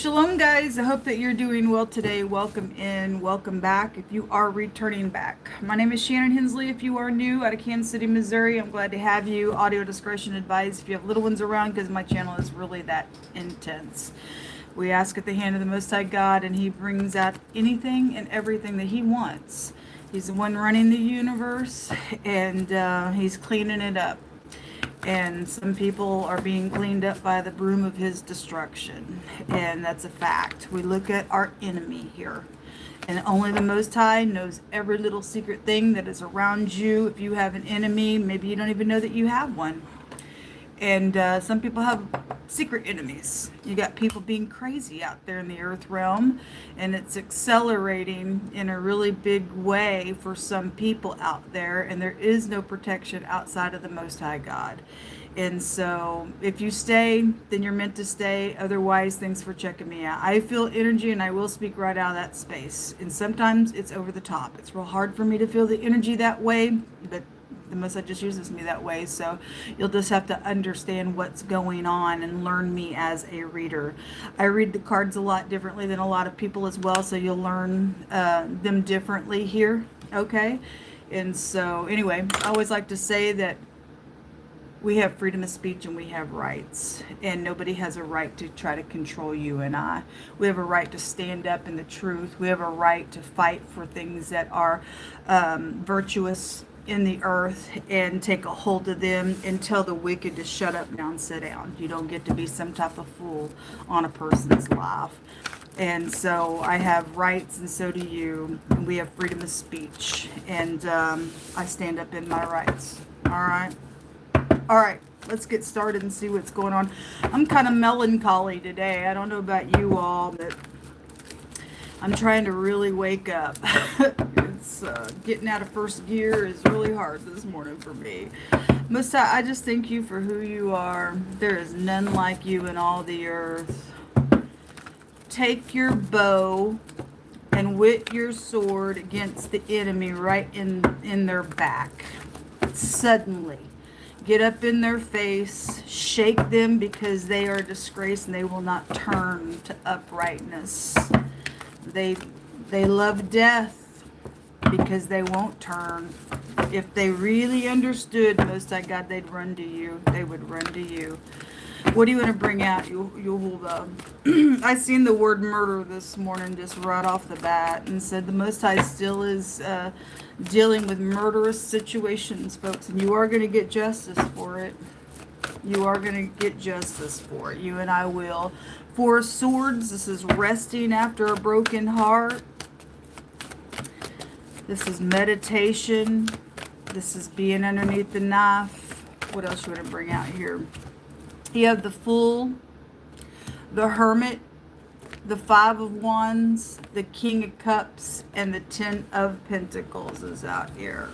Shalom, guys. I hope that you're doing well today. Welcome in, welcome back if you are returning back. My name is Shannon Hensley. If you are new out of Kansas City, Missouri, I'm glad to have you. Audio discretion advised if you have little ones around, because my channel is really that intense. We ask at the hand of the Most High God, and He brings out anything and everything that He wants. He's the one running the universe, and He's cleaning it up. And some people are being cleaned up by the broom of His destruction. And that's a fact. We look at our enemy here. And only the Most High knows every little secret thing that is around you. If you have an enemy, maybe you don't even know that you have one. And some people have secret enemies. You got people being crazy out there in the earth realm, and it's accelerating in a really big way for some people out there, and there is no protection outside of the Most High God. And so if you stay, then you're meant to stay. Otherwise, thanks for checking me out. I feel energy, and I will speak right out of that space. And sometimes it's over the top. It's real hard for me to feel the energy that way, but the Most High just uses me that way. So you'll just have to understand what's going on and learn me as a reader. I read the cards a lot differently than a lot of people as well, so you'll learn them differently here. Okay. And so anyway, I always like to say that we have freedom of speech and we have rights, and nobody has a right to try to control you and I. We have a right to stand up in the truth. We have a right to fight for things that are virtuous in the earth and take a hold of them, and tell the wicked to shut up now and sit down. You don't get to be some type of fool on a person's life. And so I have rights, and so do you. And we have freedom of speech, and I stand up in my rights. All right, let's get started and see what's going on. I'm kind of melancholy today. I don't know about you all, but I'm trying to really wake up. It's getting out of first gear is really hard this morning for me. Most High, I just thank you for who you are. There is none like you in all the earth. Take your bow and whip your sword against the enemy right in their back. Suddenly. Get up in their face, shake them, because they are disgraced and they will not turn to uprightness. They love death because they won't turn. If they really understood Most High God, they'd run to you. They would run to you. What do you want to bring out? I seen the word murder this morning just right off the bat, and said the Most High still is dealing with murderous situations, folks, and you are going to get justice for it. You are going to get justice for it. You and I will. Four of Swords, this is resting after a broken heart. This is meditation. This is being underneath the knife. What else you want to bring out here? You have the Fool, the Hermit, the Five of Wands, the King of Cups, and the Ten of Pentacles is out here.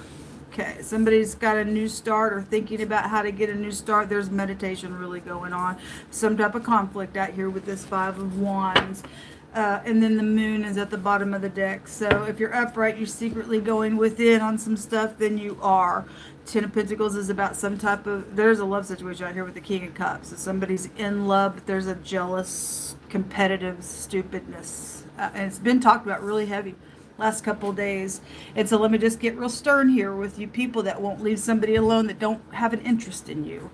Okay, somebody's got a new start or thinking about how to get a new start. There's meditation really going on. Some type of conflict out here with this Five of Wands. And then the Moon is at the bottom of the deck. So if you're upright, you're secretly going within on some stuff, then you are. Ten of Pentacles is about some type of, there's a love situation out here with the King of Cups. So somebody's in love, but there's a jealous, competitive stupidness. And it's been talked about really heavy last couple of days. And so let me just get real stern here with you people that won't leave somebody alone, that don't have an interest in you.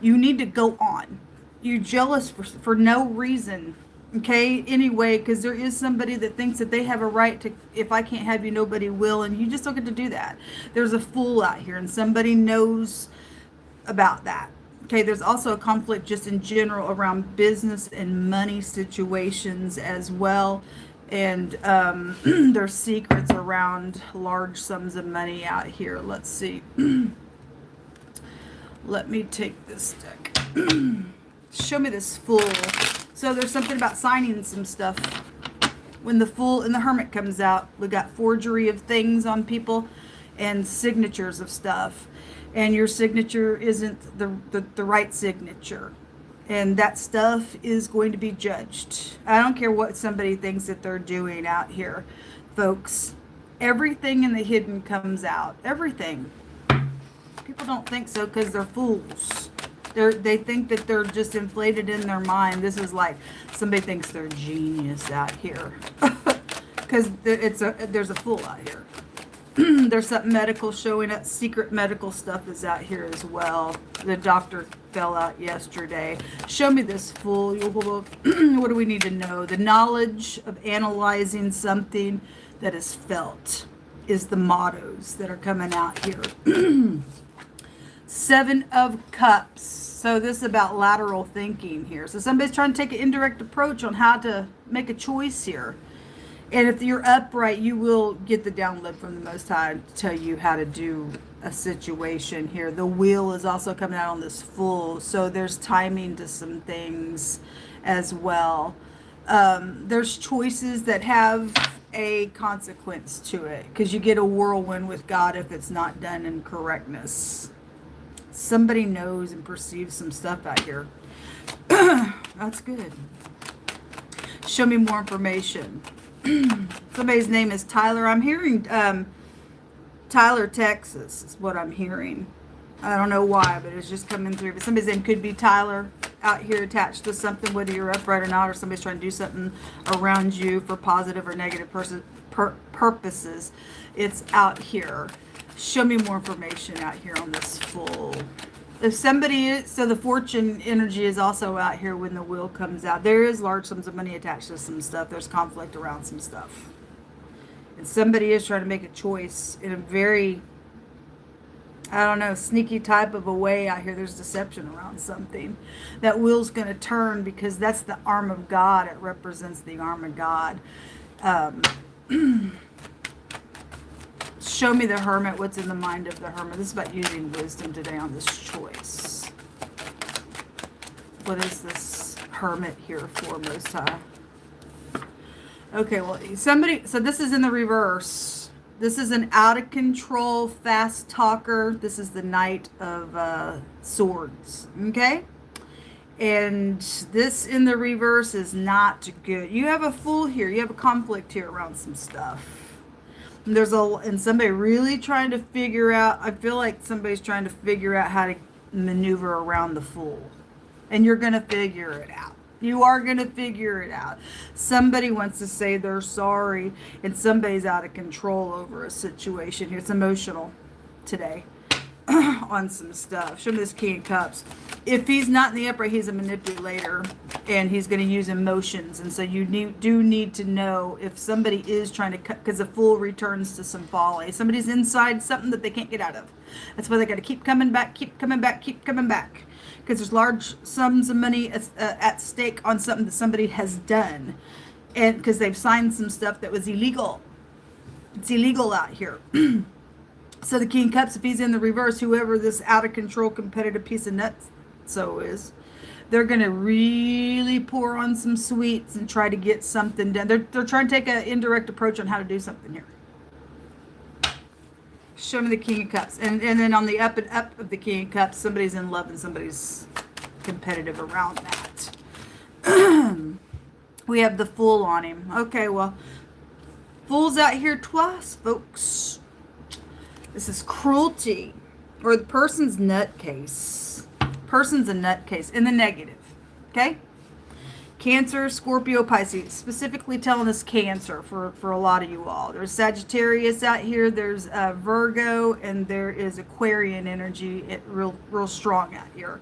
You need to go on. You're jealous for no reason. Okay, anyway, because there is somebody that thinks that they have a right to, if I can't have you, nobody will, and you just don't get to do that. There's a fool out here, and somebody knows about that. Okay, there's also a conflict just in general around business and money situations as well, and there's secrets around large sums of money out here. Let's see. Let me take this deck. Show me this Fool. So there's something about signing some stuff. When the Fool and the Hermit comes out, we got forgery of things on people and signatures of stuff. And your signature isn't the right signature. And that stuff is going to be judged. I don't care what somebody thinks that they're doing out here, folks. Everything in the hidden comes out. Everything. People don't think so because they're fools. They think that they're just inflated in their mind. This is like somebody thinks they're genius out here. Because there's a fool out here. There's something medical showing up. Secret medical stuff is out here as well. The doctor fell out yesterday. Show me this fool. What do we need to know? The knowledge of analyzing something that is felt is the mottos that are coming out here. 7 of Cups. So this is about lateral thinking here. So somebody's trying to take an indirect approach on how to make a choice here. And if you're upright, you will get the download from the Most High to tell you how to do a situation here. The wheel is also coming out on this Fool. So there's timing to some things as well. There's choices that have a consequence to it. Because you get a whirlwind with God if it's not done in correctness. Somebody knows and perceives some stuff out here. That's good. Show me more information. Somebody's name is Tyler. I'm hearing Tyler, Texas is what I'm hearing. I don't know why, but it's just coming through. But somebody's name could be Tyler out here attached to something, whether you're upright or not, or somebody's trying to do something around you for positive or negative purposes. It's out here. Show me more information out here on this Fool. If somebody is, so the fortune energy is also out here when the wheel comes out. There is large sums of money attached to some stuff. There's conflict around some stuff. And somebody is trying to make a choice in a very, I don't know, sneaky type of a way out here. There's deception around something. That wheel's going to turn because that's the arm of God. It represents the arm of God. Show me the Hermit. What's in the mind of the Hermit? This is about using wisdom today on this choice. What is this Hermit here for, Most High? Okay, well, somebody... So this is in the reverse. This is an out-of-control, fast talker. This is the Knight of Swords. Okay? And this in the reverse is not good. You have a Fool here. You have a conflict here around some stuff. And somebody really trying to figure out, I feel like somebody's trying to figure out how to maneuver around the Fool. And you're going to figure it out. You are going to figure it out. Somebody wants to say they're sorry, and somebody's out of control over a situation here. It's emotional today on some stuff. Show me this King of Cups. If he's not in the upright, he's a manipulator, and he's going to use emotions. And so you do need to know if somebody is trying to cut, because the Fool returns to some folly. Somebody's inside something that they can't get out of. That's why they got to keep coming back, keep coming back, keep coming back. Because there's large sums of money at stake on something that somebody has done. And because they've signed some stuff that was illegal. It's illegal out here. So the King of Cups, if he's in the reverse, whoever this out-of-control competitive piece of nuts so is, they're going to really pour on some sweets and try to get something done. They're trying to take an indirect approach on how to do something here. Show me the King of Cups. And then on the up and up of the King of Cups, somebody's in love and somebody's competitive around that. We have the Fool on him. Okay, well, Fool's out here twice, folks. This is cruelty. Or the person's nutcase. Person's a nutcase in the negative. Okay? Cancer, Scorpio, Pisces. Specifically telling us Cancer for a lot of you all. There's Sagittarius out here. There's Virgo. And there is Aquarian energy. Real strong out here.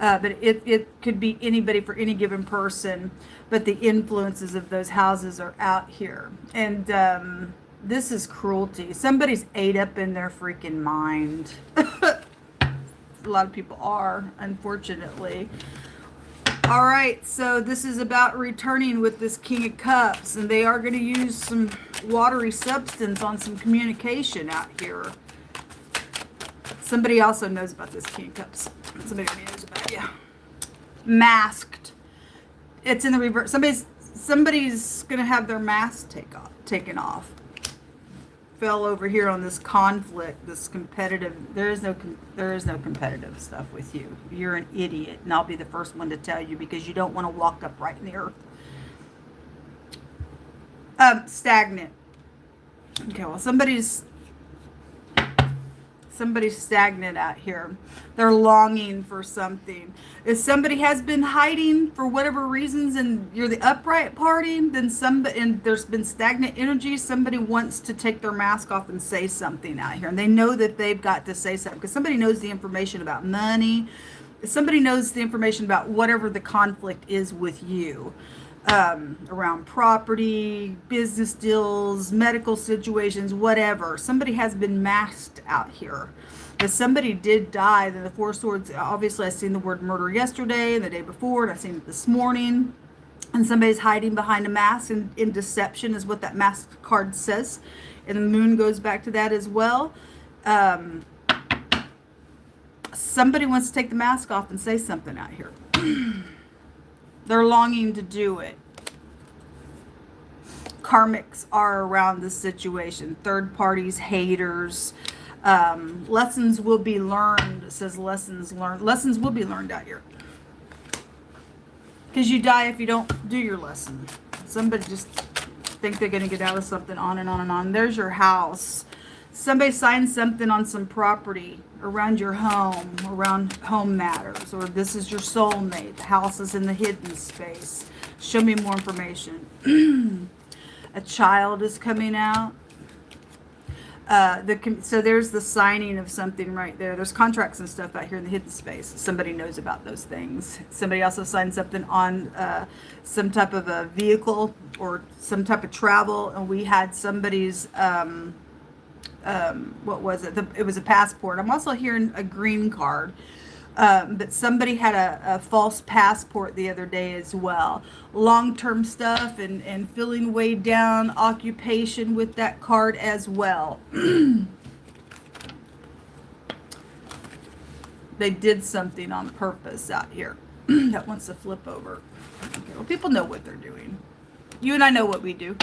But it could be anybody for any given person. But the influences of those houses are out here. And this is cruelty. Somebody's ate up in their freaking mind. A lot of people are, unfortunately. All right, so this is about returning with this King of Cups, and they are going to use some watery substance on some communication out here. Somebody also knows about this King of Cups. Somebody knows about it, yeah. Masked. It's in the reverse. Somebody's going to have their mask taken off. Fell over here on this conflict, this competitive. There is no competitive stuff with you. You're an idiot, and I'll be the first one to tell you, because you don't want to walk upright in the earth. Stagnant. Okay, well, somebody's Somebody's stagnant out here. They're longing for something. If somebody has been hiding for whatever reasons and you're the upright party, then somebody, and there's been stagnant energy, somebody wants to take their mask off and say something out here. And they know that they've got to say something because somebody knows the information about money. Somebody knows the information about whatever the conflict is with you. Around property, business deals, medical situations, whatever. Somebody has been masked out here. If somebody did die, then the Four of Swords, obviously I seen the word murder yesterday and the day before, and I've seen it this morning. And somebody's hiding behind a mask, and in deception is what that mask card says. And the moon goes back to that as well. Somebody wants to take the mask off and say something out here. They're longing to do it. Karmics are around this situation. Third parties, haters. Lessons will be learned. It says lessons learned. Lessons will be learned out here. Because you die if you don't do your lesson. Somebody just think they're going to get out of something, on and on and on. There's your house. Somebody signed something on some property around your home, around home matters, or this is your soulmate. The house is in the hidden space. Show me more information. A child is coming out. So there's the signing of something right there. There's contracts and stuff out here in the hidden space. Somebody knows about those things. Somebody also signed something on some type of a vehicle or some type of travel, and we had somebody's what was it? It was a passport. I'm also hearing a green card. But somebody had a false passport the other day as well. Long-term stuff and feeling weighed down, occupation with that card as well. They did something on purpose out here. That wants to flip over. Okay, well, people know what they're doing. You and I know what we do.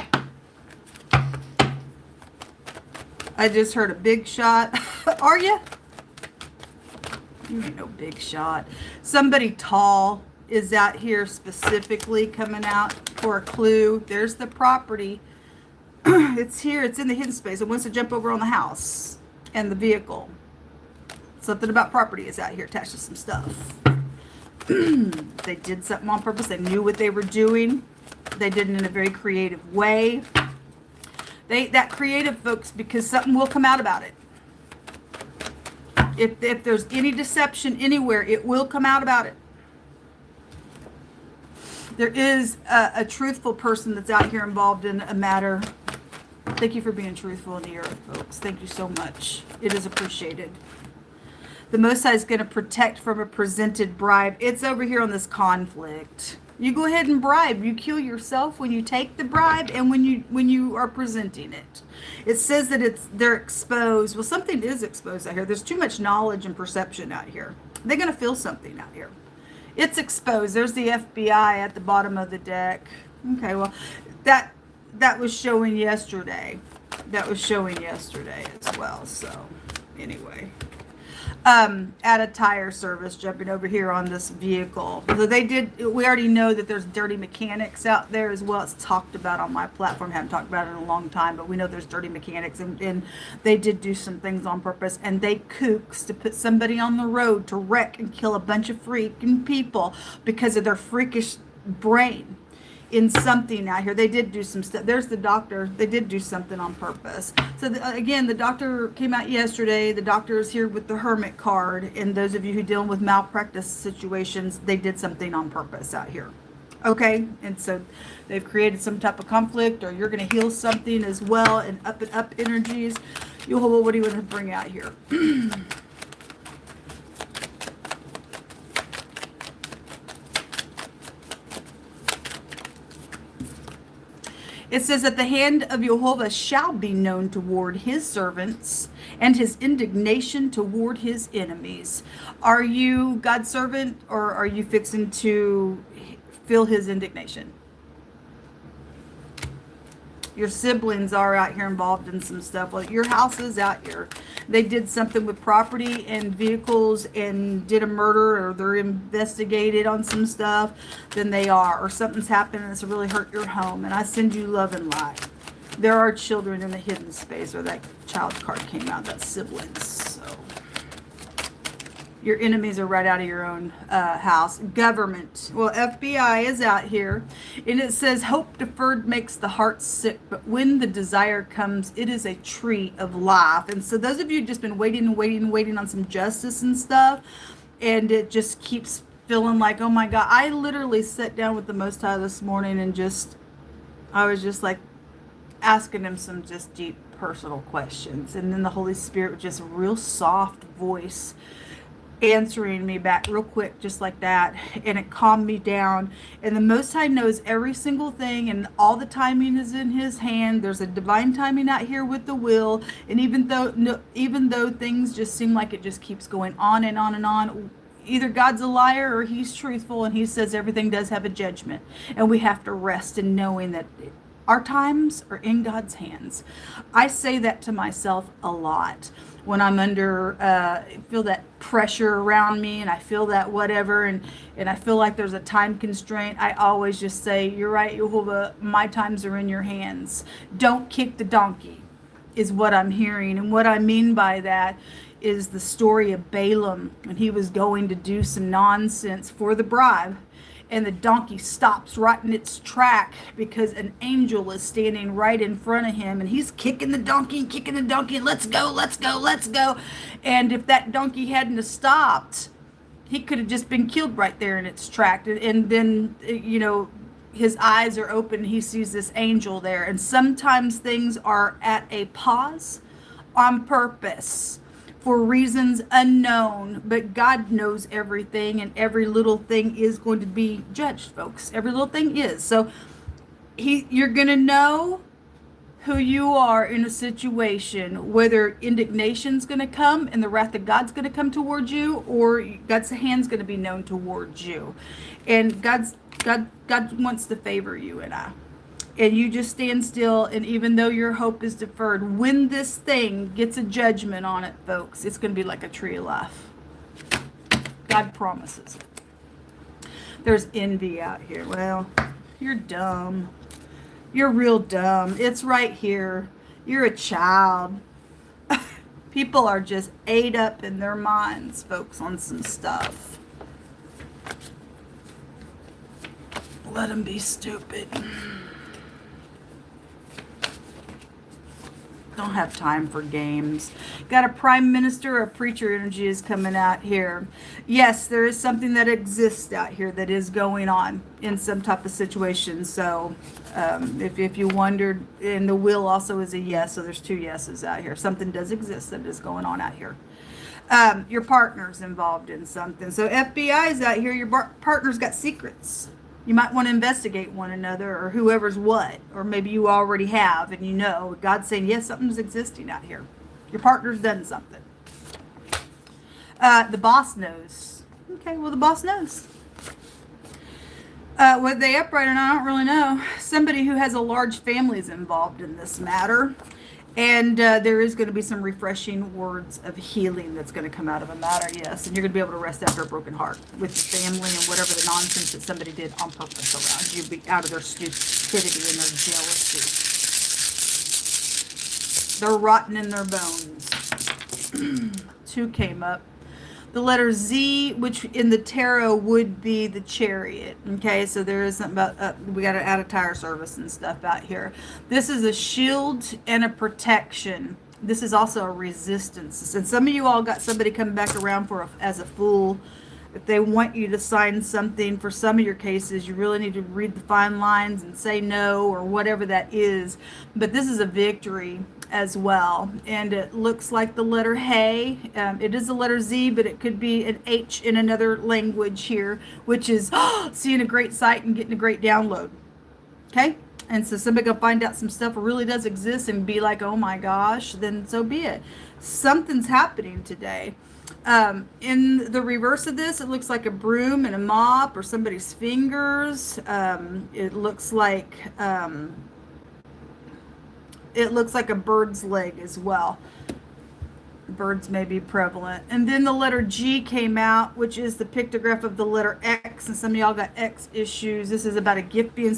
I just heard a big shot. Are you? You ain't no big shot. Somebody tall is out here specifically coming out for a clue. There's the property. It's here. It's in the hidden space. It wants to jump over on the house and the vehicle. Something about property is out here attached to some stuff. They did something on purpose. They knew what they were doing. They did it in a very creative way. That creative, folks, because something will come out about it. If there's any deception anywhere, it will come out about it. There is a truthful person that's out here involved in a matter. Thank you for being truthful in the earth, folks. Thank you so much. It is appreciated. The Most High is going to protect from a presented bribe. It's over here on this conflict. You go ahead and bribe. You kill yourself when you take the bribe and when you are presenting it. It says that they're exposed. Well, something is exposed out here. There's too much knowledge and perception out here. They're going to feel something out here. It's exposed. There's the FBI at the bottom of the deck. Okay, well, that was showing yesterday. That was showing yesterday as well. So, anyway. At a tire service, jumping over here on this vehicle. So we already know that there's dirty mechanics out there as well. It's talked about on my platform. Haven't talked about it in a long time, but we know there's dirty mechanics, and they did do some things on purpose, and they kooks to put somebody on the road to wreck and kill a bunch of freaking people because of their freakish brain. In something out here. They did do some stuff. There's the doctor. They did do something on purpose. So again, the doctor came out yesterday. The doctor is here with the hermit card. And those of you who deal with malpractice situations, they did something on purpose out here. Okay? And so they've created some type of conflict, or you're going to heal something as well, and up energies. What do you want to bring out here? It says that the hand of Jehovah shall be known toward his servants, and his indignation toward his enemies. Are you God's servant, or are you fixing to feel his indignation? Your siblings are out here involved in some stuff. Well, your house is out here. They did something with property and vehicles and did a murder, or they're investigated on some stuff. Then they are, or something's happened and it's really hurt your home. And I send you love and light. There are children in the hidden space, or that child card came out, that's siblings. So your enemies are right out of your own house. Government. Well, FBI is out here. And it says, hope deferred makes the heart sick, but when the desire comes, it is a tree of life. And so those of you just been waiting and waiting and waiting on some justice and stuff, and it just keeps feeling like, oh my God. I literally sat down with the Most High this morning and I was just like asking him some just deep personal questions. And then the Holy Spirit, with just a real soft voice, answering me back real quick, just like that, and it calmed me down. And the Most High knows every single thing, and all the timing is in his hand. There's a divine timing out here with the will, and even though things just seem like it just keeps going on and on and on, either God's a liar or he's truthful, and he says everything does have a judgment, and we have to rest in knowing that our times are in God's hands. I say that to myself a lot when I'm under, feel that pressure around me, and I feel that whatever, and I feel like there's a time constraint. I always just say, you're right, Jehovah, my times are in your hands. Don't kick the donkey, is what I'm hearing. And what I mean by that is the story of Balaam, when he was going to do some nonsense for the bribe. And the donkey stops right in its track because an angel is standing right in front of him, and he's kicking the donkey and kicking the donkey. Let's go, let's go, let's go. And if that donkey hadn't have stopped, he could have just been killed right there in its track. And then, his eyes are open. He sees this angel there. And sometimes things are at a pause on purpose, for reasons unknown, but God knows everything, and every little thing is going to be judged, folks. Every little thing is. So you're going to know who you are in a situation, whether indignation's going to come and the wrath of God's going to come towards you, or God's hand's going to be known towards you. And God wants to favor you and I. And you just stand still, and even though your hope is deferred, when this thing gets a judgment on it, folks, it's going to be like a tree of life. God promises it. There's envy out here. Well, you're dumb. You're real dumb. It's right here. You're a child. People are just ate up in their minds, folks, on some stuff. Let them be stupid. Don't have time for games. Got a prime minister, a preacher energy is coming out here. Yes, there is something that exists out here that is going on in some type of situation. So if you wondered, and the will also is a yes, so there's two yeses out here. Something does exist that is going on out here. Your partner's involved in something. So FBI is out here. Your partner's got secrets. You might want to investigate one another, or whoever's what, or maybe you already have and you know. God's saying, yes, something's existing out here. Your partner's done something. The boss knows. Okay, well, the boss knows. Whether they upright or not, I don't really know. Somebody who has a large family is involved in this matter. And there is going to be some refreshing words of healing that's going to come out of a matter, yes. And you're going to be able to rest after a broken heart with your family and whatever the nonsense that somebody did on purpose around you, be out of their stupidity and their jealousy. They're rotten in their bones. 2 came up. The letter Z, which in the tarot would be the Chariot. Okay, so there is something about, we got to add a tire service and stuff out here. This is a shield and a protection. This is also a resistance. And some of you all got somebody coming back around as a fool. If they want you to sign something, for some of your cases, you really need to read the fine lines and say no, or whatever that is. But this is a victory as well. And it looks like the letter Hey. It is the letter Z, but it could be an H in another language here, which is seeing a great sight and getting a great download. Okay? And so somebody will find out some stuff really does exist and be like, oh my gosh, then so be it. Something's happening today. In the reverse of this, it looks like a broom and a mop, or somebody's fingers. It looks like a bird's leg as well. Birds may be prevalent. And then the letter G came out, which is the pictograph of the letter X. And some of y'all got X issues. This is about a gift being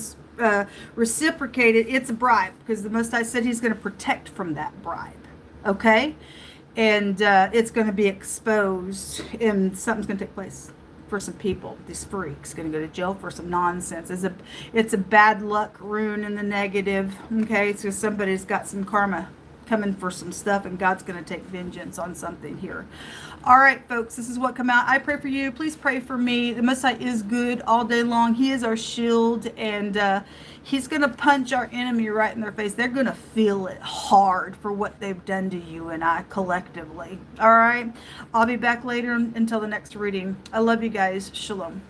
reciprocated, it's a bribe, because the Most High said he's going to protect from that bribe. Okay? And it's going to be exposed, and something's going to take place for some people. These freaks going to go to jail for some nonsense. It's a bad luck rune in the negative. Okay? So somebody's got some karma coming for some stuff, and God's going to take vengeance on something here. All right, folks, this is what come out. I pray for you. Please pray for me. The Messiah is good all day long. He is our shield, and he's going to punch our enemy right in their face. They're going to feel it hard for what they've done to you and I collectively. All right, I'll be back later until the next reading. I love you guys. Shalom.